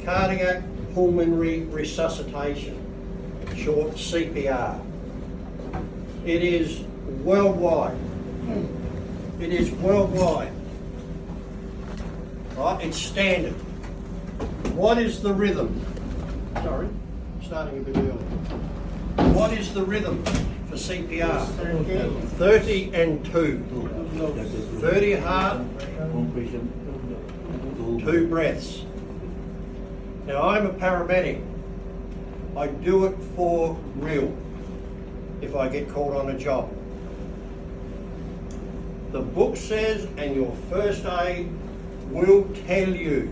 cardiac pulmonary resuscitation, short CPR. It is worldwide. It is worldwide. Right, it's standard. What is the rhythm? Sorry, starting a bit early. What is the rhythm for CPR? 30 and 2. 30 hard, 2 breaths. Now I'm a paramedic. I do it for real if I get called on a job. The book says, and your first aid will tell you,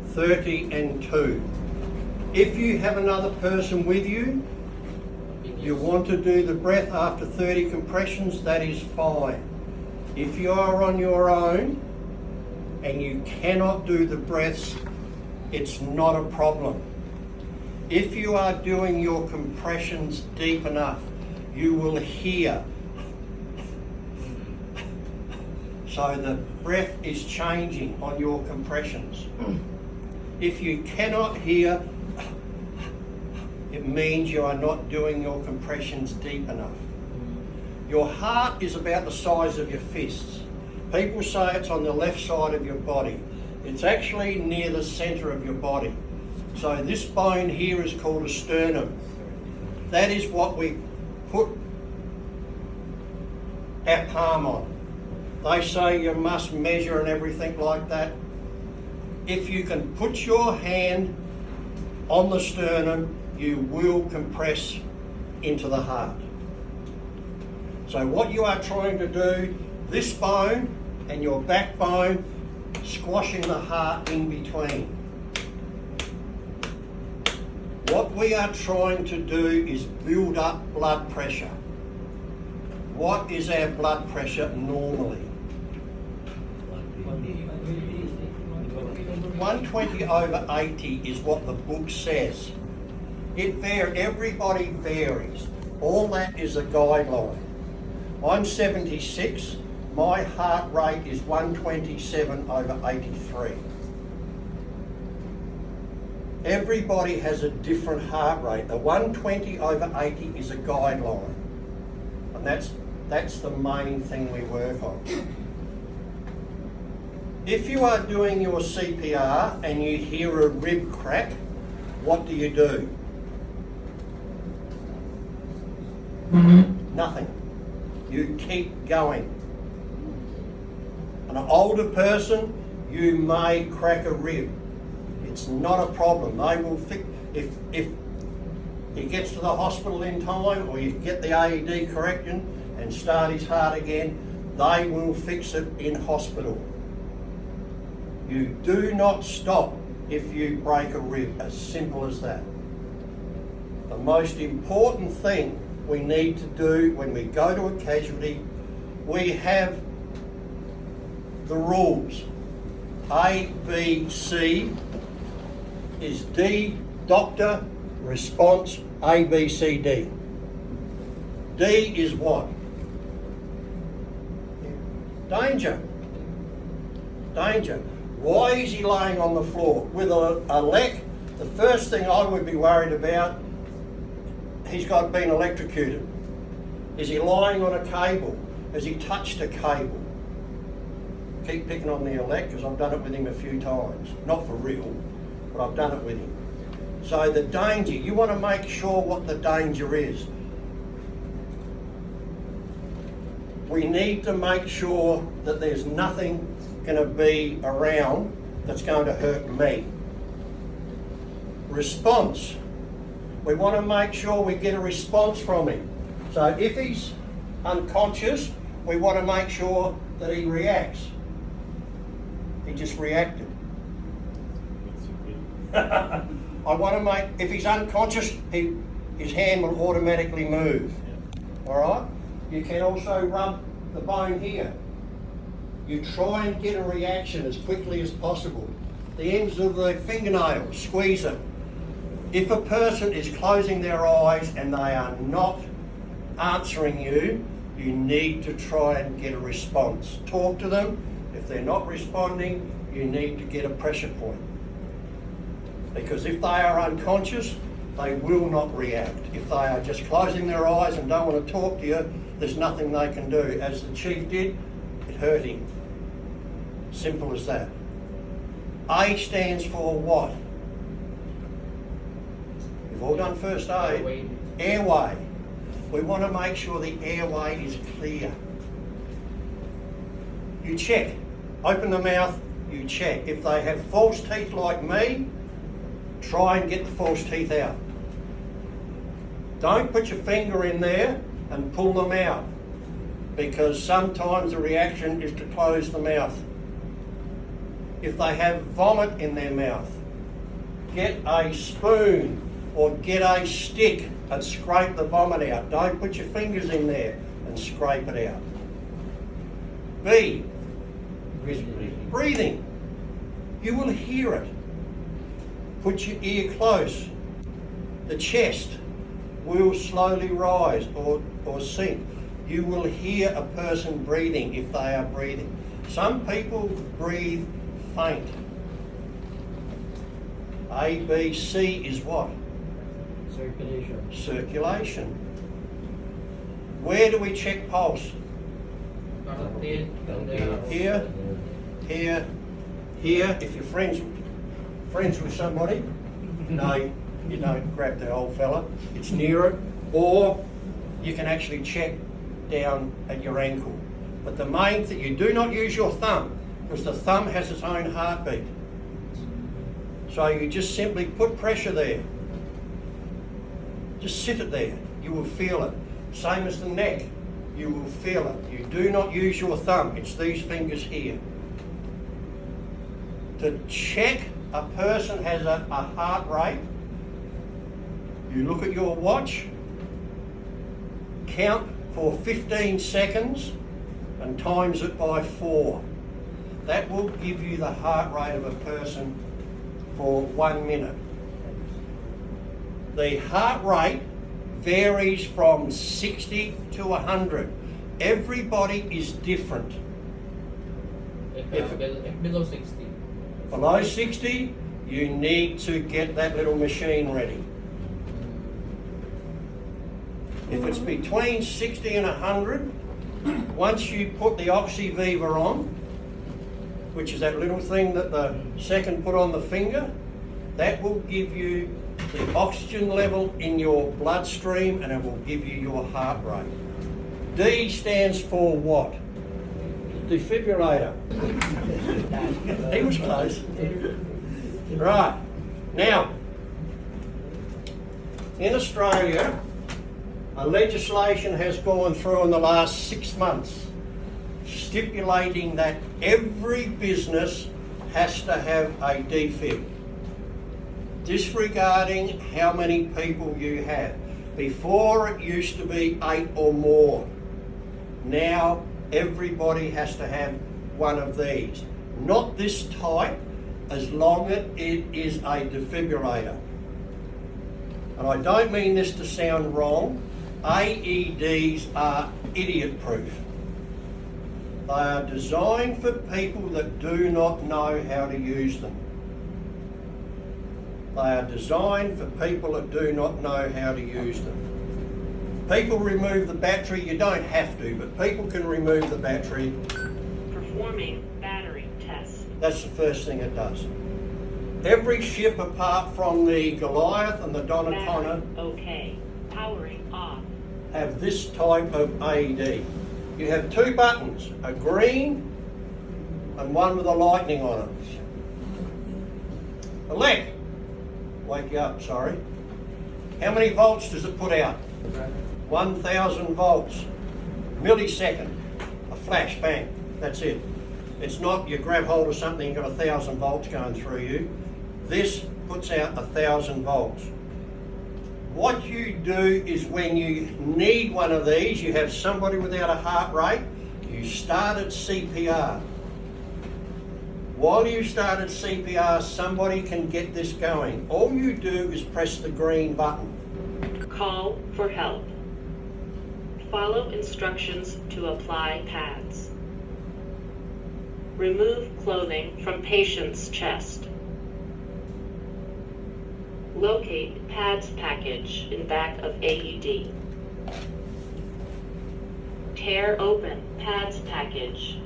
30 and 2. If you have another person with you, you want to do the breath after 30 compressions, that is fine. If you are on your own and you cannot do the breaths, it's not a problem. If you are doing your compressions deep enough, you will hear. So the breath is changing on your compressions. If you cannot hear, it means you are not doing your compressions deep enough. Your heart is about the size of your fists. People say it's on the left side of your body. It's actually near the centre of your body. So this bone here is called a sternum. That is what we put our palm on. They say you must measure and everything like that. If you can put your hand on the sternum, you will compress into the heart. So what you are trying to do, this bone and your backbone, squashing the heart in between. What we are trying to do is build up blood pressure. What is our blood pressure normally? 120/80 is what the book says. Everybody varies. All that is a guideline. I'm 76. My heart rate is 127/83. Everybody has a different heart rate. The 120/80 is a guideline. And that's the main thing we work on. If you are doing your CPR and you hear a rib crack, what do you do? Nothing. You keep going. An older person, you may crack a rib. It's not a problem. They will fix. If he gets to the hospital in time, or you get the AED correction and start his heart again, they will fix it in hospital. You do not stop if you break a rib, as simple as that. The most important thing we need to do when we go to a casualty, we have the rules. A, B, C is D, doctor, response, A, B, C, D. D is what? Danger. Danger. Why is he laying on the floor? With a leck, the first thing I would be worried about, he's been electrocuted. Is he lying on a cable? Has he touched a cable? Keep picking on the elect because I've done it with him a few times. Not for real, but I've done it with him. So the danger, you want to make sure what the danger is. We need to make sure that there's nothing going to be around that's going to hurt me. Response. We want to make sure we get a response from him. So if he's unconscious, we want to make sure that he reacts. He just reacted. I want to make, if he's unconscious, his hand will automatically move. All right? You can also rub the bone here. You try and get a reaction as quickly as possible. The ends of the fingernails, squeeze it. If a person is closing their eyes and they are not answering you, you need to try and get a response. Talk to them. If they're not responding, you need to get a pressure point. Because if they are unconscious, they will not react. If they are just closing their eyes and don't want to talk to you, there's nothing they can do. As the chief did, it hurt him. Simple as that. A stands for what? We've all done first aid. Airway. We want to make sure the airway is clear. You check. Open the mouth, you check. If they have false teeth like me, try and get the false teeth out. Don't put your finger in there and pull them out, because sometimes the reaction is to close the mouth. If they have vomit in their mouth, get a spoon or get a stick and scrape the vomit out. Don't put your fingers in there and scrape it out. B, breathing. You will hear it. Put your ear close. The chest will slowly rise or sink. You will hear a person breathing if they are breathing. Some people breathe faint. A, B, C is what? Circulation. Circulation. Where do we check pulse? Here. Here, here, here. If you're friends with somebody, no, you don't grab the old fella. It's near it. Or you can actually check down at your ankle. But the main thing, you do not use your thumb, because the thumb has its own heartbeat. So you just simply put pressure there. Just sit it there. You will feel it. Same as the neck. You will feel it. You do not use your thumb. It's these fingers here. To check a person has a heart rate, you look at your watch, count for 15 seconds and times it by 4. That will give you the heart rate of a person for 1 minute. The heart rate varies from 60 to 100. Everybody is different. If below 60. Below 60, you need to get that little machine ready. If it's between 60 and 100, once you put the Oxyviva on, which is that little thing that the second put on the finger, that will give you the oxygen level in your bloodstream and it will give you your heart rate. D stands for what? Defibrillator. He was close. Right. Now, in Australia, a legislation has gone through in the last 6 months stipulating that every business has to have a defib, disregarding how many people you have. Before it used to be 8 or more. Now everybody has to have one of these. Not this type, as long as it is a defibrillator. And I don't mean this to sound wrong, AEDs are idiot-proof. They are designed for people that do not know how to use them. They are designed for people that do not know how to use them. People remove the battery, you don't have to, but people can remove the battery. Performing battery test. That's the first thing it does. Every ship apart from the Goliath and the Donnacona Okay. Powering off. have this type of AED. You have 2 buttons, a green and one with a lightning on it. Elect, wake you up, sorry. How many volts does it put out? 1,000 volts. Millisecond, a flash, bang, that's it. It's not you grab hold of something, you've got 1,000 volts going through you. This puts out 1,000 volts. What you do is when you need one of these, you have somebody without a heart rate, you start at CPR. While you start at CPR, somebody can get this going. All you do is press the green button. Call for help. Follow instructions to apply pads. Remove clothing from patient's chest. Locate pads package in back of AED. Tear open pads package.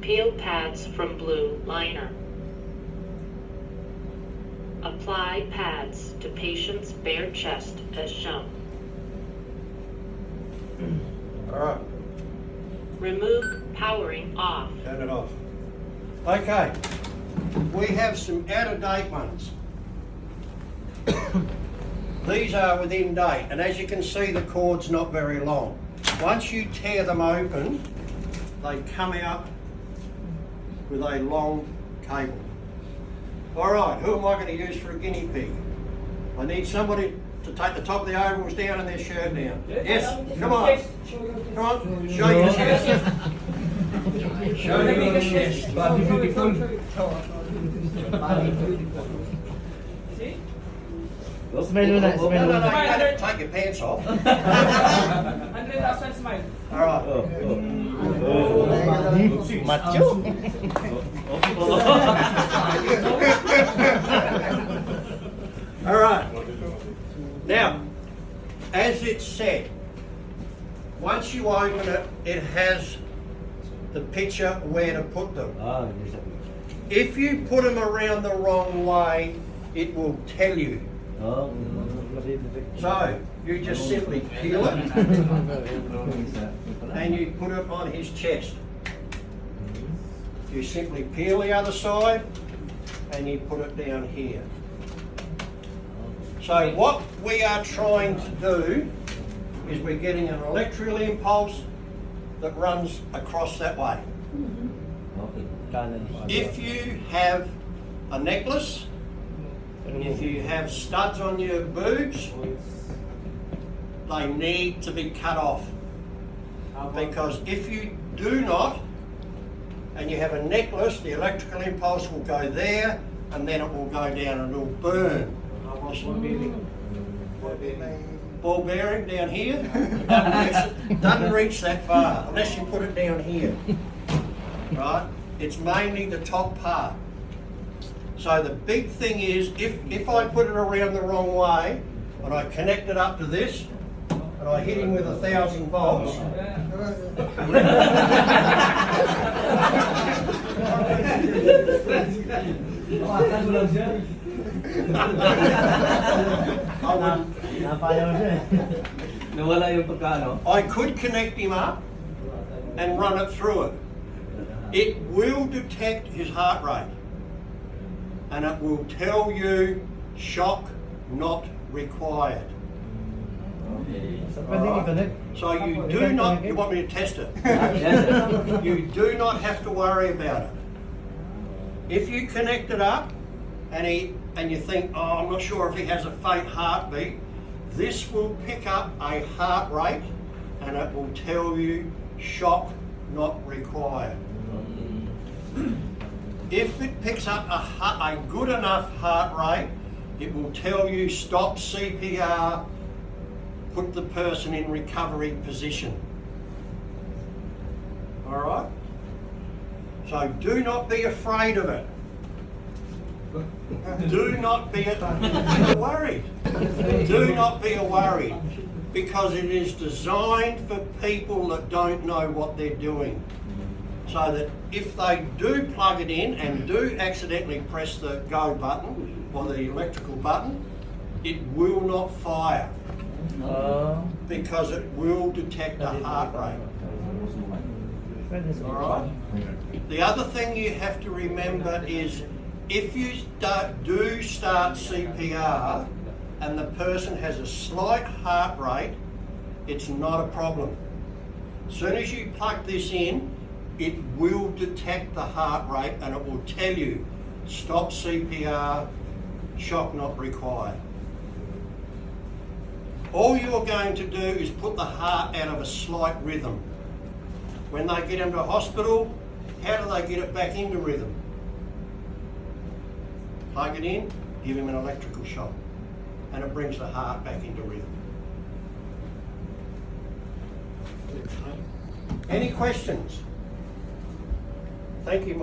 Peel pads from blue liner. Apply pads to patient's bare chest as shown. Alright, Remove powering off. turn it off. Okay, we have some out-of-date ones. These are within date, and as you can see, the cord's not very long. Once you tear them open, they come out with a long cable. All right, who am I going to use for a guinea pig? I need somebody to take the top of the overalls down and their shirt down. Yes, come on. Come on, show your chest. Show your chest. Smile muna, No, smile no, no, muna. you don't take your pants off. 100,000 smile. All right. Macho. All right. Now, as it's said, once you open it, it has the picture where to put them. Ah, yes, sir. If you put them around the wrong way, it will tell you. Oh, So, you just simply peel it and you put it on his chest. You simply peel the other side and you put it down here. So what we are trying to do is we're getting an electrical impulse that runs across that way. If you have a necklace, if you have studs on your boobs, they need to be cut off. Because if you do not, and you have a necklace, the electrical impulse will go there, and then it will go down and it will burn. Ball bearing down here, doesn't reach that far unless you put it down here. Right? It's mainly the top part. So the big thing is, if I put it around the wrong way and I connect it up to this and I hit him with 1,000 volts, Nawala yung pagkano? I could connect him up and run it through it. It will detect his heart rate and it will tell you shock not required. So you do not, you want me to test it? You do not have to worry about it. If you connect it up and you think, oh, I'm not sure if he has a faint heartbeat, this will pick up a heart rate and it will tell you shock not required. If it picks up a good enough heart rate, it will tell you stop CPR, put the person in recovery position. All right? So do not be afraid of it. Do not be worried. Do not be worried, because it is designed for people that don't know what they're doing. So that if they do plug it in and do accidentally press the go button or the electrical button, it will not fire because it will detect a heart rate. All right? The other thing you have to remember is if you do start CPR and the person has a slight heart rate, it's not a problem. As soon as you plug this in, it will detect the heart rate and it will tell you stop CPR, shock not required. All you're going to do is put the heart out of a slight rhythm. When they get into hospital, how do they get it back into rhythm? Plug it in, give him an electrical shock, and it brings the heart back into rhythm. Any questions? Thank you, Mike.